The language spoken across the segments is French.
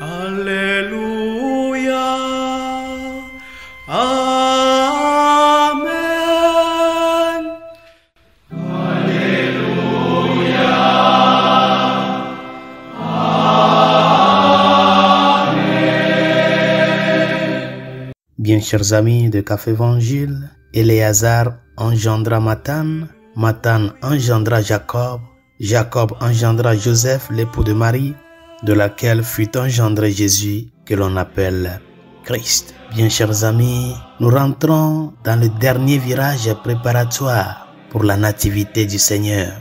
Alléluia. Amen. Alléluia. Amen. Bien, chers amis de Café Évangile, Éléazar engendra Mathan, Mathan engendra Jacob, Jacob engendra Joseph, l'époux de Marie, de laquelle fut engendré Jésus, que l'on appelle Christ. Bien, chers amis, nous rentrons dans le dernier virage préparatoire pour la nativité du Seigneur.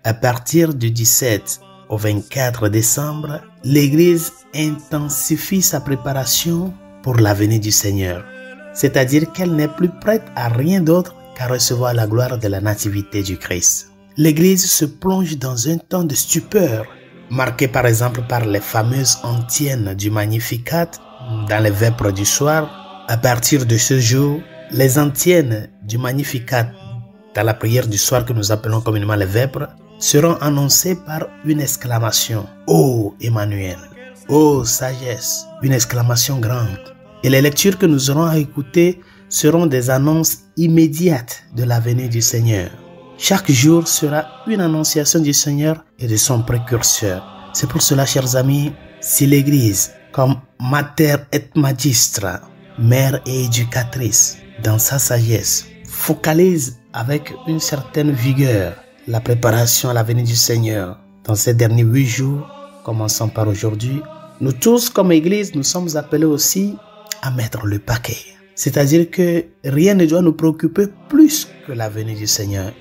À partir du 17 au 24 décembre, l'Église intensifie sa préparation pour la venue du Seigneur. C'est-à-dire qu'elle n'est plus prête à rien d'autre qu'à recevoir la gloire de la nativité du Christ. L'Église se plonge dans un temps de stupeur, marqué par exemple par les fameuses antiennes du Magnificat dans les vêpres du soir. À partir de ce jour, les antiennes du Magnificat dans la prière du soir que nous appelons communément les vêpres seront annoncées par une exclamation « Ô Emmanuel !» « Ô sagesse !» Une exclamation grande. Et les lectures que nous aurons à écouter seront des annonces immédiates de la venue du Seigneur. Chaque jour sera une annonciation du Seigneur et de son précurseur. C'est pour cela, chers amis, si l'Église, comme mater et magistra, mère et éducatrice, dans sa sagesse, focalise avec une certaine vigueur la préparation à la venue du Seigneur dans ces derniers 8 jours, commençons par aujourd'hui, nous tous, comme Église, nous sommes appelés aussi à mettre le paquet. C'est-à-dire que rien ne doit nous préoccuper plus que la venue du Seigneur.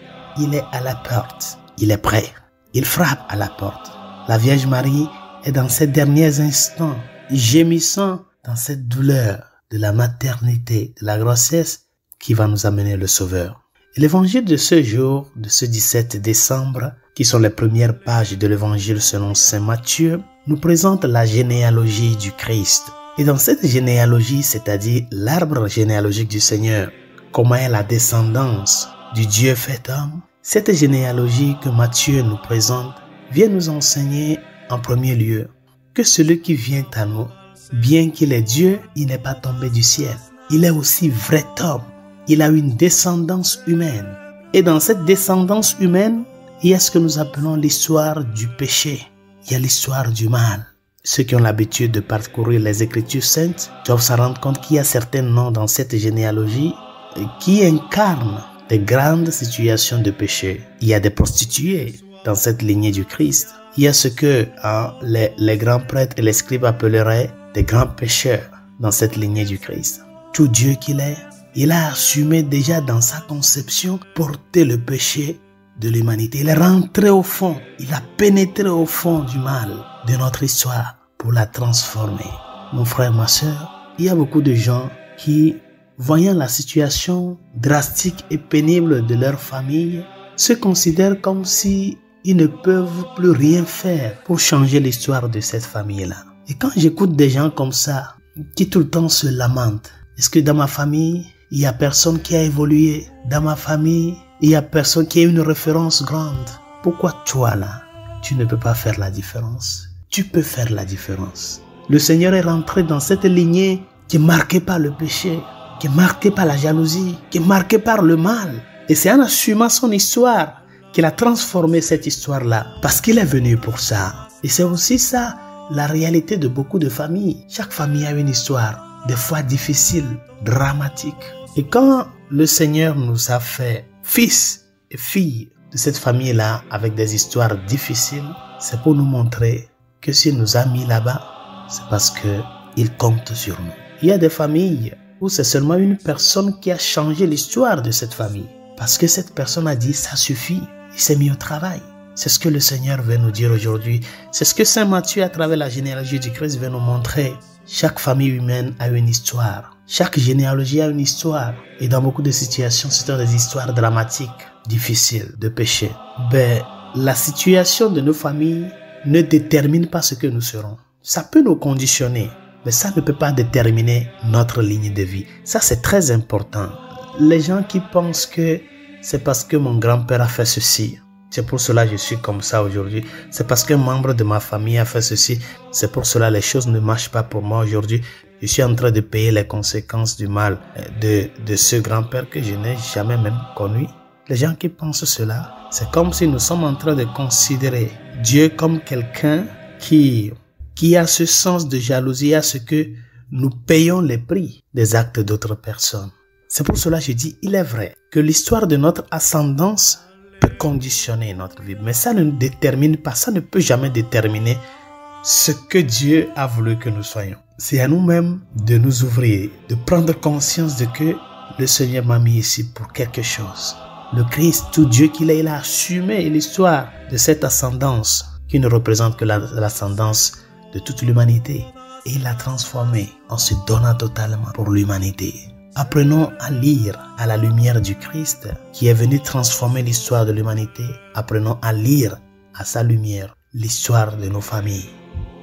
Il est à la porte, il est prêt, il frappe à la porte. La Vierge Marie est dans ces derniers instants, gémissant dans cette douleur de la maternité, de la grossesse qui va nous amener le Sauveur. Et l'évangile de ce jour, de ce 17 décembre, qui sont les premières pages de l'évangile selon saint Matthieu, nous présente la généalogie du Christ. Et dans cette généalogie, c'est-à-dire l'arbre généalogique du Seigneur, comment est la descendance du Dieu fait homme, cette généalogie que Matthieu nous présente vient nous enseigner en premier lieu que celui qui vient à nous, bien qu'il est Dieu, il n'est pas tombé du ciel. Il est aussi vrai homme. Il a une descendance humaine. Et dans cette descendance humaine, il y a ce que nous appelons l'histoire du péché. Il y a l'histoire du mal. Ceux qui ont l'habitude de parcourir les Écritures saintes doivent se rendre compte qu'il y a certains noms dans cette généalogie qui incarnent des grandes situations de péché. Il y a des prostituées dans cette lignée du Christ. Il y a ce que les grands prêtres et les scribes appelleraient des grands pécheurs dans cette lignée du Christ. Tout Dieu qu'il est, il a assumé déjà dans sa conception porter le péché de l'humanité. Il est rentré au fond, il a pénétré au fond du mal de notre histoire pour la transformer. Mon frère, ma soeur, il y a beaucoup de gens qui, voyant la situation drastique et pénible de leur famille, se considèrent comme si ils ne peuvent plus rien faire pour changer l'histoire de cette famille-là. Et quand j'écoute des gens comme ça, qui tout le temps se lamentent, est-ce que dans ma famille, il n'y a personne qui a évolué? Dans ma famille, il n'y a personne qui a une référence grande. Pourquoi toi là, tu ne peux pas faire la différence? Tu peux faire la différence. Le Seigneur est rentré dans cette lignée qui est marquée par le péché, qui est marquée par la jalousie, qui est marquée par le mal. Et c'est en assumant son histoire qu'il a transformé cette histoire-là, parce qu'il est venu pour ça. Et c'est aussi ça, la réalité de beaucoup de familles. Chaque famille a une histoire, des fois difficile, dramatique. Et quand le Seigneur nous a fait fils et filles de cette famille-là avec des histoires difficiles, c'est pour nous montrer que s'il nous a mis là-bas, c'est parce qu'il compte sur nous. Il y a des familles où c'est seulement une personne qui a changé l'histoire de cette famille. Parce que cette personne a dit, ça suffit, il s'est mis au travail. C'est ce que le Seigneur veut nous dire aujourd'hui. C'est ce que saint Matthieu, à travers la généalogie du Christ, veut nous montrer. Chaque famille humaine a une histoire. Chaque généalogie a une histoire. Et dans beaucoup de situations, ce sont des histoires dramatiques, difficiles, de péché. La situation de nos familles ne détermine pas ce que nous serons. Ça peut nous conditionner, mais ça ne peut pas déterminer notre ligne de vie. Ça, c'est très important. Les gens qui pensent que c'est parce que mon grand-père a fait ceci, C'est pour cela que je suis comme ça aujourd'hui. C'est parce qu'un membre de ma famille a fait ceci. C'est pour cela que les choses ne marchent pas pour moi aujourd'hui. Je suis en train de payer les conséquences du mal de ce grand-père que je n'ai jamais même connu. Les gens qui pensent cela, c'est comme si nous sommes en train de considérer Dieu comme quelqu'un qui a ce sens de jalousie à ce que nous payons les prix des actes d'autres personnes. C'est pour cela que je dis, il est vrai que l'histoire de notre ascendance peut conditionner notre vie. Mais ça ne détermine pas, ça ne peut jamais déterminer ce que Dieu a voulu que nous soyons. C'est à nous-mêmes de nous ouvrir, de prendre conscience de que le Seigneur m'a mis ici pour quelque chose. Le Christ, tout Dieu qu'il est, il a assumé l'histoire de cette ascendance qui ne représente que l'ascendance de toute l'humanité. Et il l'a transformée en se donnant totalement pour l'humanité. Apprenons à lire à la lumière du Christ qui est venu transformer l'histoire de l'humanité. Apprenons à lire à sa lumière l'histoire de nos familles,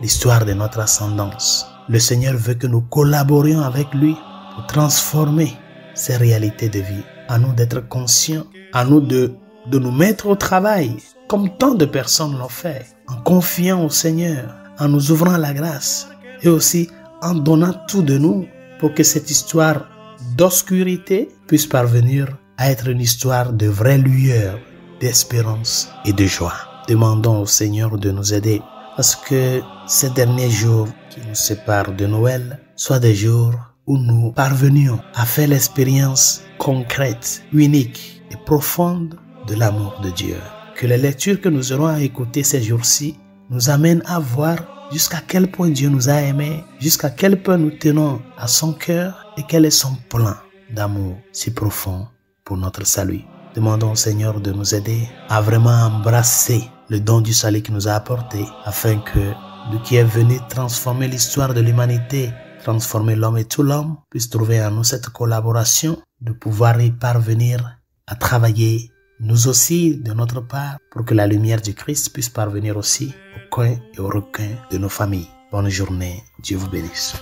l'histoire de notre ascendance. Le Seigneur veut que nous collaborions avec lui pour transformer ces réalités de vie. À nous d'être conscients, à nous de nous mettre au travail, comme tant de personnes l'ont fait, en confiant au Seigneur, en nous ouvrant à la grâce et aussi en donnant tout de nous pour que cette histoire d'obscurité puisse parvenir à être une histoire de vraie lueur, d'espérance et de joie. Demandons au Seigneur de nous aider parce que ces derniers jours qui nous séparent de Noël soient des jours où nous parvenions à faire l'expérience concrète, unique et profonde de l'amour de Dieu. Que les lectures que nous aurons à écouter ces jours-ci nous amènent à voir jusqu'à quel point Dieu nous a aimés, jusqu'à quel point nous tenons à son cœur et quel est son plan d'amour si profond pour notre salut. Demandons au Seigneur de nous aider à vraiment embrasser le don du salut qu'il nous a apporté afin que lui qui est venu transformer l'histoire de l'humanité, transformer l'homme et tout l'homme, puisse trouver en nous cette collaboration de pouvoir y parvenir à travailler nous aussi de notre part pour que la lumière du Christ puisse parvenir aussi au coin et au recoin de nos familles. Bonne journée, Dieu vous bénisse.